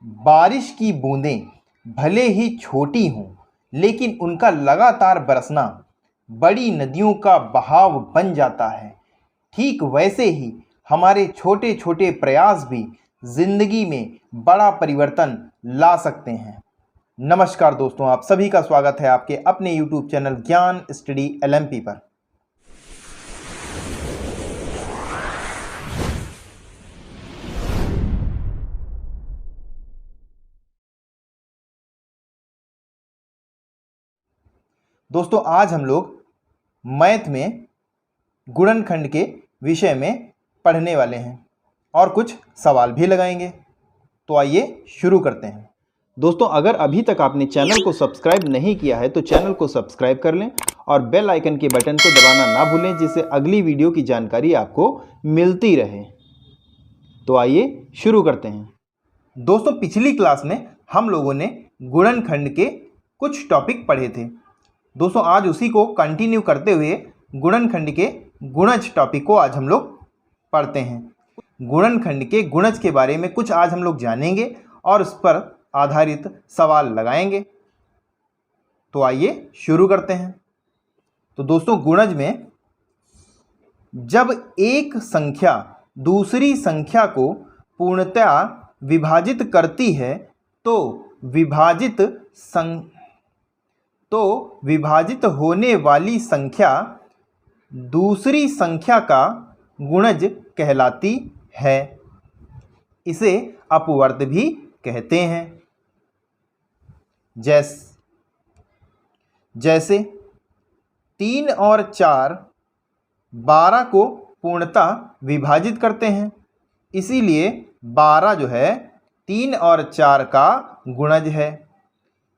बारिश की बूंदें भले ही छोटी हों, लेकिन उनका लगातार बरसना बड़ी नदियों का बहाव बन जाता है। ठीक वैसे ही हमारे छोटे छोटे प्रयास भी जिंदगी में बड़ा परिवर्तन ला सकते हैं। नमस्कार दोस्तों, आप सभी का स्वागत है आपके अपने YouTube चैनल ज्ञान स्टडी LMP पर। दोस्तों, आज हम लोग मैथ में गुणनखंड के विषय में पढ़ने वाले हैं और कुछ सवाल भी लगाएंगे। तो आइए शुरू करते हैं। दोस्तों, अगर अभी तक आपने चैनल को सब्सक्राइब नहीं किया है तो चैनल को सब्सक्राइब कर लें और बेल आइकन के बटन को दबाना ना भूलें, जिससे अगली वीडियो की जानकारी आपको मिलती रहे। तो आइए शुरू करते हैं। दोस्तों, पिछली क्लास में हम लोगों ने गुणनखंड के कुछ टॉपिक पढ़े थे। दोस्तों, आज उसी को कंटिन्यू करते हुए गुणनखंड के गुणज टॉपिक को आज हम लोग पढ़ते हैं। गुणनखंड के गुणज के बारे में कुछ आज हम लोग जानेंगे और उस पर आधारित सवाल लगाएंगे। तो आइए शुरू करते हैं। तो दोस्तों, गुणज में जब एक संख्या दूसरी संख्या को पूर्णतया विभाजित करती है तो विभाजित होने वाली संख्या दूसरी संख्या का गुणज कहलाती है। इसे अपवर्त भी कहते हैं। जैसे 3 और 4 12 को पूर्णतः विभाजित करते हैं, इसीलिए 12 जो है 3 और 4 का गुणज है।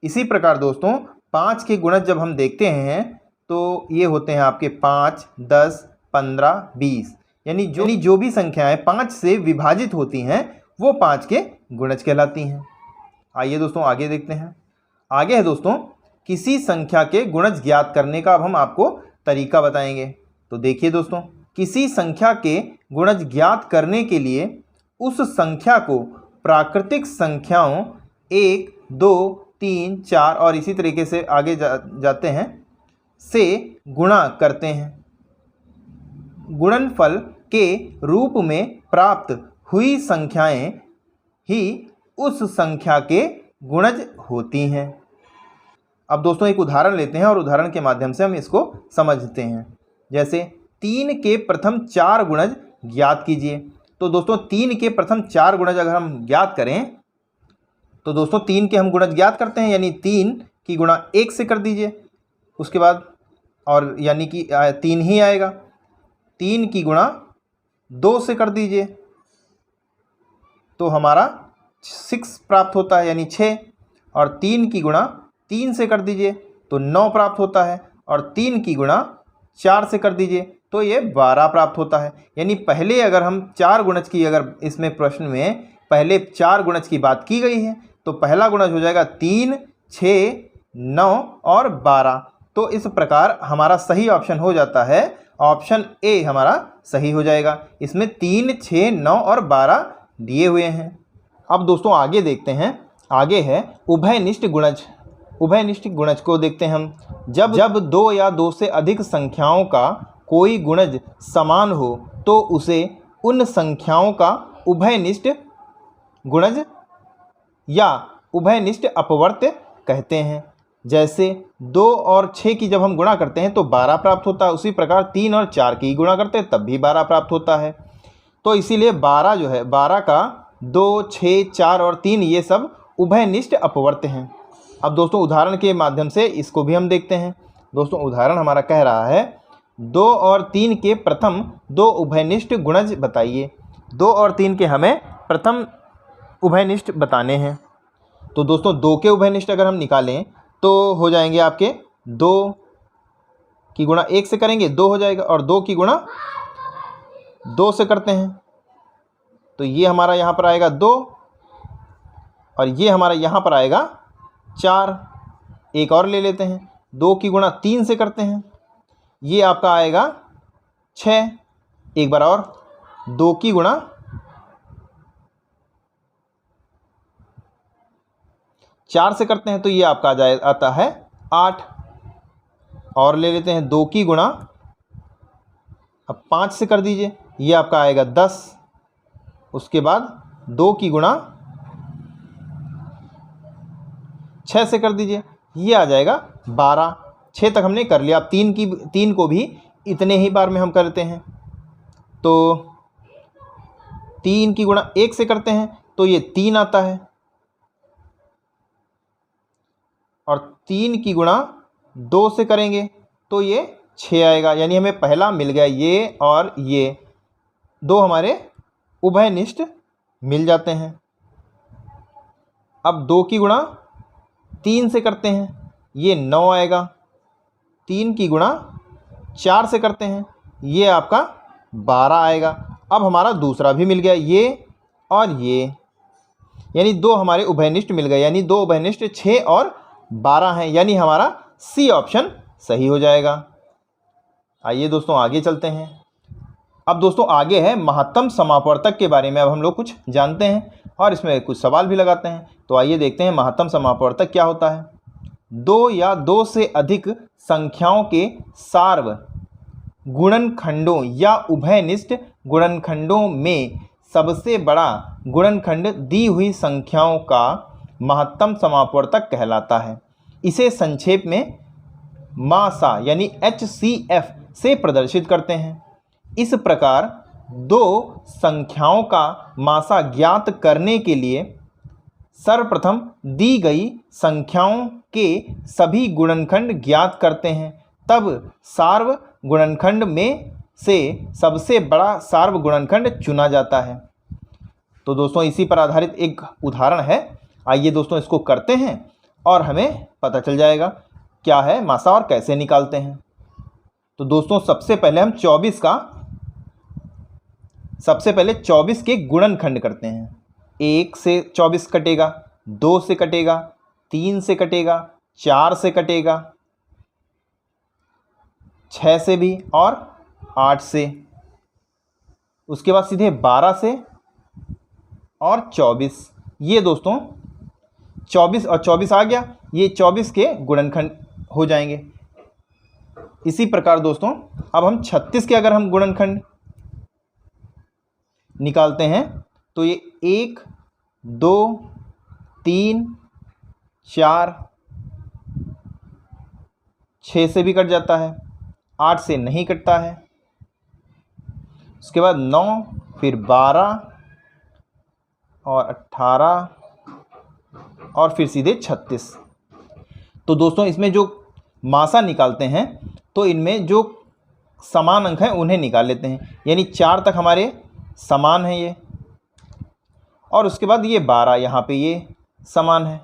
इसी प्रकार दोस्तों, 5 के गुणज जब हम देखते हैं तो ये होते हैं आपके 5, 10, 15, 20, यानी जो भी संख्याएं 5 से विभाजित होती हैं वो 5 के गुणज कहलाती हैं। आइए दोस्तों आगे देखते हैं। आगे है दोस्तों, किसी संख्या के गुणज ज्ञात करने का अब हम आपको तरीका बताएंगे। तो देखिए दोस्तों, किसी संख्या के गुणज ज्ञात करने के लिए उस संख्या को प्राकृतिक संख्याओं 1, 2, 3, 4 और इसी तरीके से आगे जाते हैं से गुणा करते हैं। गुणनफल के रूप में प्राप्त हुई संख्याएं ही उस संख्या के गुणज होती हैं। अब दोस्तों एक उदाहरण लेते हैं और उदाहरण के माध्यम से हम इसको समझते हैं। जैसे 3 के प्रथम 4 गुणज ज्ञात कीजिए। तो दोस्तों 3 के प्रथम 4 गुणज अगर हम ज्ञात करें तो दोस्तों 3 के हम गुणज ज्ञात करते हैं, यानी 3 की गुणा 1 से कर दीजिए, उसके बाद और यानी कि 3 ही आएगा। 3 की गुणा 2 से कर दीजिए तो हमारा 6 प्राप्त होता है, यानी 6। और 3 की गुणा 3 से कर दीजिए तो 9 प्राप्त होता है, और 3 की गुणा 4 से कर दीजिए तो ये 12 प्राप्त होता है। यानी पहले अगर हम 4 गुणज की, अगर इसमें प्रश्न में पहले 4 गुणज की बात की गई है तो पहला गुणज हो जाएगा 3, 6, 9 और 12। तो इस प्रकार हमारा सही ऑप्शन हो जाता है, ऑप्शन ए हमारा सही हो जाएगा। इसमें 3, 6, 9 और 12 दिए हुए हैं। अब दोस्तों आगे देखते हैं। आगे है उभयनिष्ठ गुणज। उभयनिष्ठ गुणज को देखते हैं हम। जब 2 या 2 से अधिक संख्याओं का कोई गुणज समान हो तो उसे उन संख्याओं का उभयनिष्ठ गुणज या उभयनिष्ठ अपवर्त कहते हैं। जैसे 2 और 6 की जब हम गुणा करते हैं तो 12 प्राप्त होता है, उसी प्रकार 3 और 4 की गुणा करते हैं तब भी 12 प्राप्त होता है। तो इसीलिए 12 जो है, 12 का 2, 6, 4 और 3 ये सब उभयनिष्ठ अपवर्त हैं। अब दोस्तों उदाहरण के माध्यम से इसको भी हम देखते हैं। दोस्तों उदाहरण हमारा कह रहा है 2 और 3 के प्रथम 2 उभयनिष्ठ गुणज बताइए। 2 और 3 के हमें प्रथम उभयनिष्ठ बताने हैं। तो दोस्तों 2 के उभयनिष्ठ अगर हम निकालें तो हो जाएंगे आपके 2 की गुणा 1 से करेंगे 2 हो जाएगा, और 2 की गुणा 2 से करते हैं तो ये हमारा यहाँ पर आएगा 2, और ये हमारा यहाँ पर आएगा 4। एक और ले लेते हैं, 2 की गुणा 3 से करते हैं, ये आपका आएगा 6। एक बार और 2 की गुणा 4 से करते हैं तो ये आपका आता है 8। और ले लेते हैं 2 की गुणा, अब 5 से कर दीजिए, ये आपका आएगा 10। उसके बाद 2 की गुणा 6 से कर दीजिए, ये आ जाएगा 12। 6 तक हमने कर लिया। अब 3 को भी इतने ही बार में हम करते हैं, तो 3 की गुणा 1 से करते हैं तो ये 3 आता है, और 3 की गुणा 2 से करेंगे तो ये 6 आएगा। यानी हमें पहला मिल गया ये, और ये 2 हमारे उभयनिष्ठ मिल जाते हैं। अब 2 की गुणा 3 से करते हैं, ये 9 आएगा। 3 की गुणा 4 से करते हैं, ये आपका 12 आएगा। अब हमारा दूसरा भी मिल गया, ये और ये, यानी 2 हमारे उभयनिष्ठ मिल गए। यानी 2 उभयनिष्ठ 6 और 12 हैं, यानी हमारा सी ऑप्शन सही हो जाएगा। आइए दोस्तों आगे चलते हैं। अब दोस्तों आगे है महत्तम समापवर्तक के बारे में। अब हम लोग कुछ जानते हैं और इसमें कुछ सवाल भी लगाते हैं। तो आइए देखते हैं महत्तम समापवर्तक क्या होता है। 2 या 2 से अधिक संख्याओं के सार्व गुणनखंडों या उभयनिष्ठ गुणनखंडों में सबसे बड़ा गुणनखंड दी हुई संख्याओं का महत्तम समापवर्तक कहलाता है। इसे संक्षेप में मासा यानी HCF से प्रदर्शित करते हैं। इस प्रकार 2 संख्याओं का मासा ज्ञात करने के लिए सर्वप्रथम दी गई संख्याओं के सभी गुणनखंड ज्ञात करते हैं, तब सार्व गुणनखंड में से सबसे बड़ा सार्व गुणनखंड चुना जाता है। तो दोस्तों इसी पर आधारित एक उदाहरण है। आइए दोस्तों इसको करते हैं और हमें पता चल जाएगा क्या है मासा और कैसे निकालते हैं। तो दोस्तों सबसे पहले हम 24 के गुणनखंड करते हैं। 1 से 24 कटेगा, 2 से कटेगा, 3 से कटेगा, 4 से कटेगा, 6 से भी और 8 से। उसके बाद सीधे 12 से और 24। ये दोस्तों 24 और 24 आ गया, ये 24 के गुणनखंड हो जाएंगे। इसी प्रकार दोस्तों अब हम 36 के अगर हम गुणनखंड निकालते हैं तो ये 1, 2, 3, 4, 6 से भी कट जाता है, 8 से नहीं कटता है। उसके बाद 9, फिर 12 और 18 और फिर सीधे 36। तो दोस्तों इसमें जो मासा निकालते हैं तो इनमें जो समान अंक हैं उन्हें निकाल लेते हैं। यानी 4 तक हमारे समान हैं ये, और उसके बाद ये 12 यहाँ पे ये समान है।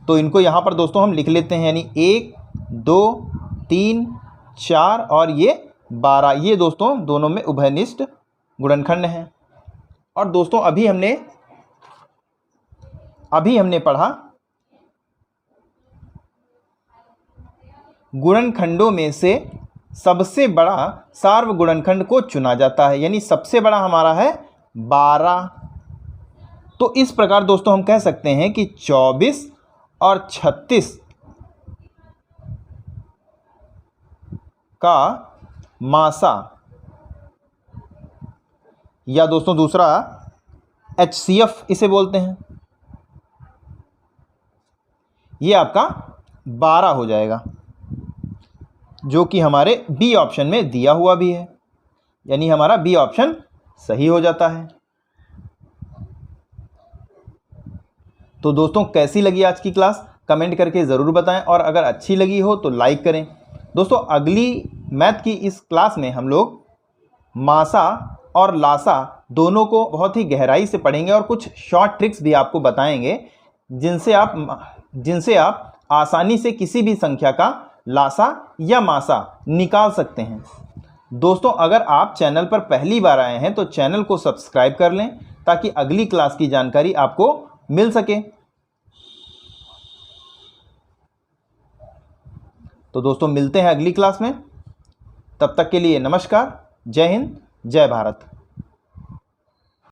तो इनको यहाँ पर दोस्तों हम लिख लेते हैं, यानी 1, 2, 3, 4 और ये 12। ये दोस्तों दोनों में उभयनिष्ठ गुणनखंड हैं। और दोस्तों अभी हमने पढ़ा गुणनखंडों में से सबसे बड़ा सार्व गुणनखंड को चुना जाता है, यानी सबसे बड़ा हमारा है 12। तो इस प्रकार दोस्तों हम कह सकते हैं कि 24 और 36 का मासा, या दोस्तों दूसरा HCF इसे बोलते हैं, ये आपका 12 हो जाएगा, जो कि हमारे बी ऑप्शन में दिया हुआ भी है। यानी हमारा बी ऑप्शन सही हो जाता है। तो दोस्तों कैसी लगी आज की क्लास कमेंट करके ज़रूर बताएं, और अगर अच्छी लगी हो तो लाइक करें। दोस्तों अगली मैथ की इस क्लास में हम लोग मासा और लासा दोनों को बहुत ही गहराई से पढ़ेंगे और कुछ शॉर्ट ट्रिक्स भी आपको बताएंगे, जिनसे आप आसानी से किसी भी संख्या का लासा या मासा निकाल सकते हैं। दोस्तों अगर आप चैनल पर पहली बार आए हैं तो चैनल को सब्सक्राइब कर लें, ताकि अगली क्लास की जानकारी आपको मिल सके। तो दोस्तों मिलते हैं अगली क्लास में, तब तक के लिए नमस्कार, जय हिंद, जय भारत।